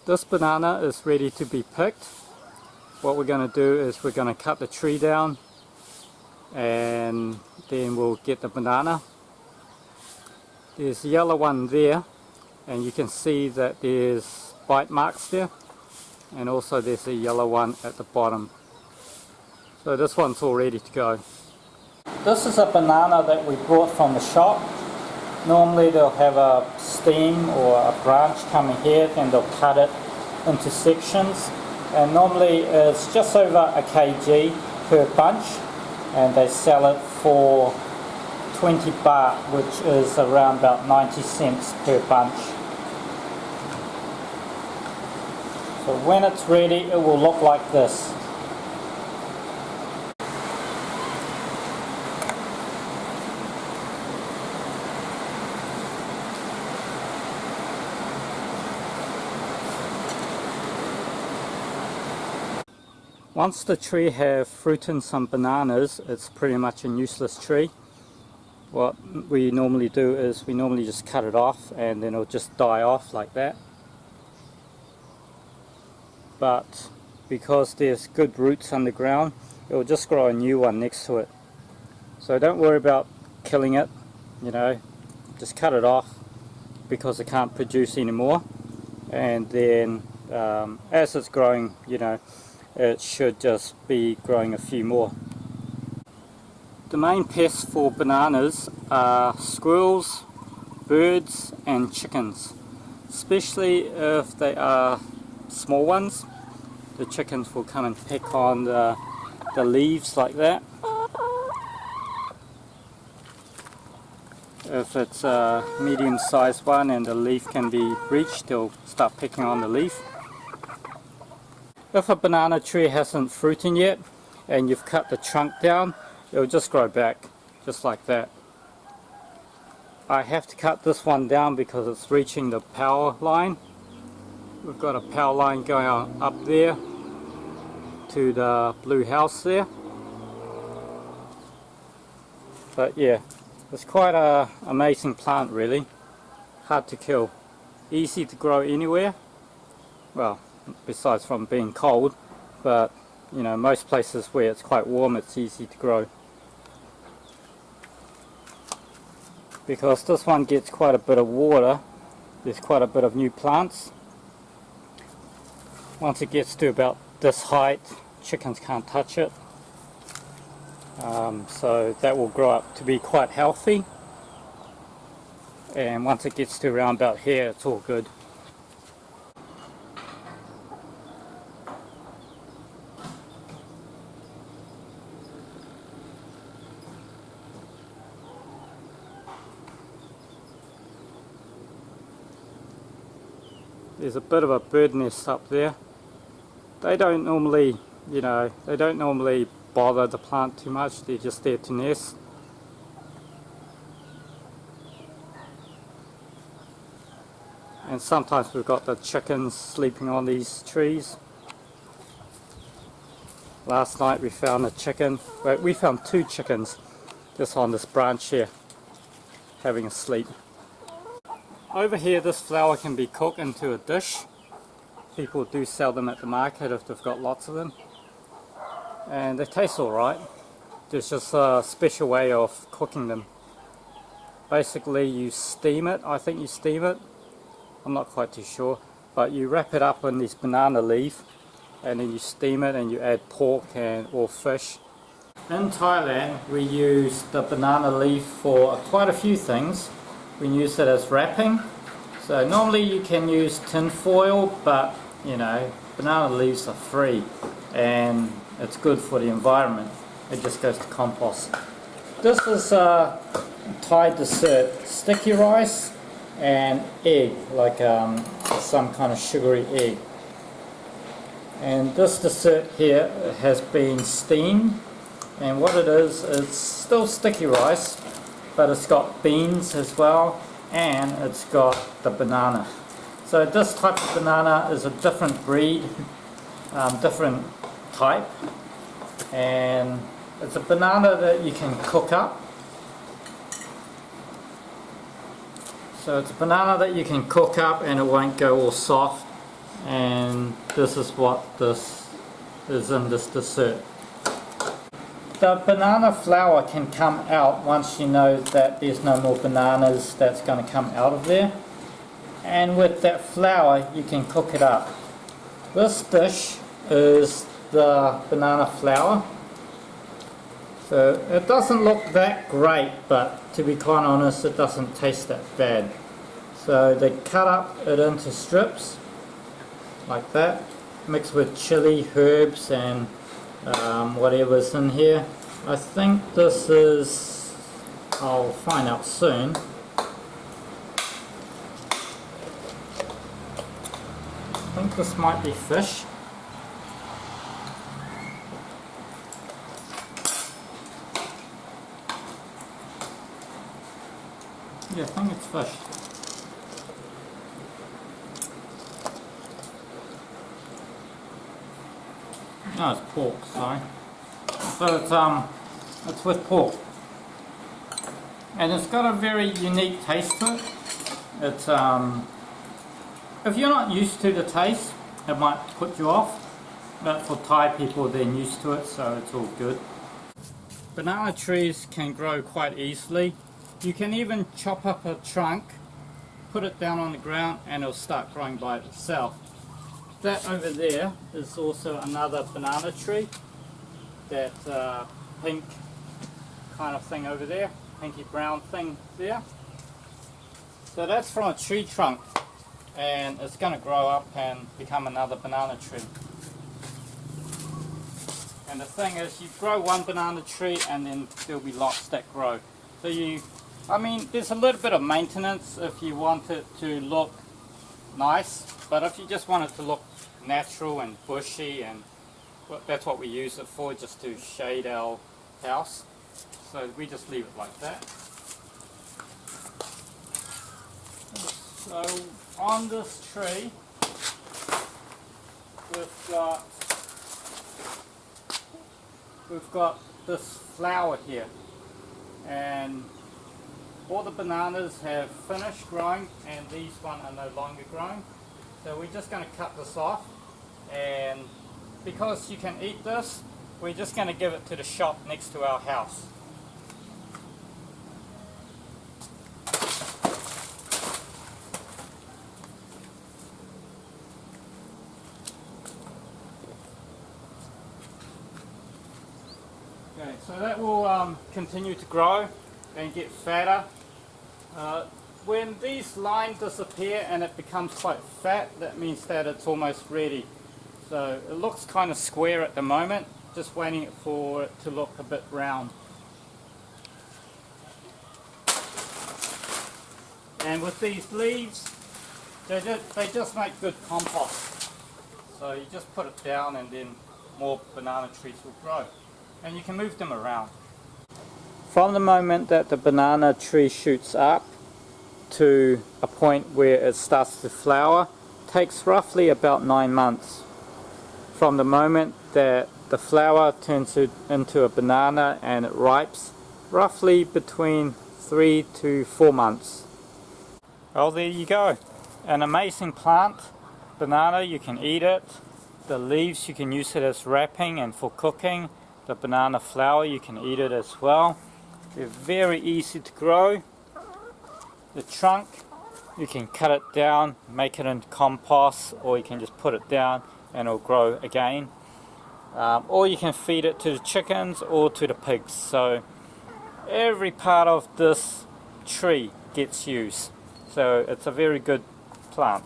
This banana is ready to be picked. What we're going to do is we're going to cut the tree down and then we'll get the banana. There's a yellow one there, and you can see that there's bite marks there, and also there's a yellow one at the bottom. So this one's all ready to go. This is a banana that we brought from the shop. Normally they'll have a stem or a branch coming here, and they'll cut it into sections, and normally it's just over a kg per bunch, and they sell it for 20 baht, which is around about 90 cents per bunch. So when it's ready, it will look like this. Once the tree have fruited some bananas, it's pretty much a useless tree. What we normally do is we normally just cut it off, and then it'll just die off like that. But because there's good roots underground, it will just grow a new one next to it. So don't worry about killing it, you know, just cut it off because it can't produce anymore. And then as it's growing, you know, it should just be growing a few more. The main pests for bananas are squirrels, birds and chickens. Especially if they are small ones, the chickens will come and peck on the leaves like that. If it's a medium-sized one and the leaf can be reached, they'll start pecking on the leaf. If a banana tree hasn't fruited yet and you've cut the trunk down, it'll just grow back, just like that. I have to cut this one down because it's reaching the power line. We've got a power line going on up there to the blue house there. But yeah, it's quite an amazing plant really. Hard to kill. Easy to grow anywhere. Well, besides from being cold, but you know, most places where it's quite warm, it's easy to grow. Because this one gets quite a bit of water, there's quite a bit of new plants. Once it gets to about this height, chickens can't touch it. So that will grow up to be quite healthy. And once it gets to around about here, it's all good. There's a bit of a bird nest up there. They don't normally, you know, they don't normally bother the plant too much. They're just there to nest. And sometimes we've got the chickens sleeping on these trees. Last night we found a chicken, well, we found 2 chickens just on this branch here, having a sleep. Over here, this flour can be cooked into a dish. People do sell them at the market if they've got lots of them. And they taste alright. There's just a special way of cooking them. Basically you steam it, I think you steam it. I'm not quite too sure. But you wrap it up in this banana leaf and then you steam it and you add pork or fish. In Thailand we use the banana leaf for quite a few things. We use it as wrapping. So normally you can use tin foil, but you know, banana leaves are free and it's good for the environment. It just goes to compost. This is a Thai dessert, sticky rice and egg, like some kind of sugary egg. And this dessert here has been steamed, and what it is, it's still sticky rice, but it's got beans as well, and it's got the banana. So this type of banana is a different breed, different type, and it's a banana that you can cook up. So it's a banana that you can cook up and it won't go all soft and this is what this is in this dessert. The banana flour can come out once you know that there's no more bananas that's going to come out of there, and with that flour you can cook it up. This dish is the banana flour, so it doesn't look that great, but to be quite honest it doesn't taste that bad. So they cut up it into strips like that, mixed with chili, herbs and whatever's in here. I think this is, I'll find out soon. I think this might be fish. Yeah, I think it's fish. No, it's pork, sorry. So it's with pork. And it's got a very unique taste to it. It's if you're not used to the taste, it might put you off. But for Thai people, they're used to it, so it's all good. Banana trees can grow quite easily. You can even chop up a trunk, put it down on the ground, and it'll start growing by itself. That over there is also another banana tree. That pink kind of thing over there, pinky brown thing there. So that's from a tree trunk, and it's going to grow up and become another banana tree. And the thing is, you grow one banana tree and then there'll be lots that grow. So I mean, there's a little bit of maintenance if you want it to look nice, but if you just want it to look natural and bushy, and that's what we use it for, just to shade our house. So we just leave it like that. So on this tree, we've got this flower here, and all the bananas have finished growing and these one are no longer growing. So we're just going to cut this off, and because you can eat this, we're just going to give it to the shop next to our house. Okay, so that will continue to grow and get fatter. When these lines disappear and it becomes quite fat, that means that it's almost ready. So it looks kind of square at the moment, just waiting for it to look a bit round. And with these leaves, they just make good compost. So you just put it down and then more banana trees will grow. And you can move them around. From the moment that the banana tree shoots up to a point where it starts to flower, takes roughly about 9 months. From the moment that the flower turns into a banana and it ripes, roughly between 3 to 4 months. Well, there you go. An amazing plant. Banana, you can eat it. The leaves, you can use it as wrapping and for cooking. The banana flower, you can eat it as well. They're very easy to grow. The trunk, you can cut it down, make it into compost, or you can just put it down and it'll grow again. Or you can feed it to the chickens or to the pigs. So every part of this tree gets used. So it's a very good plant.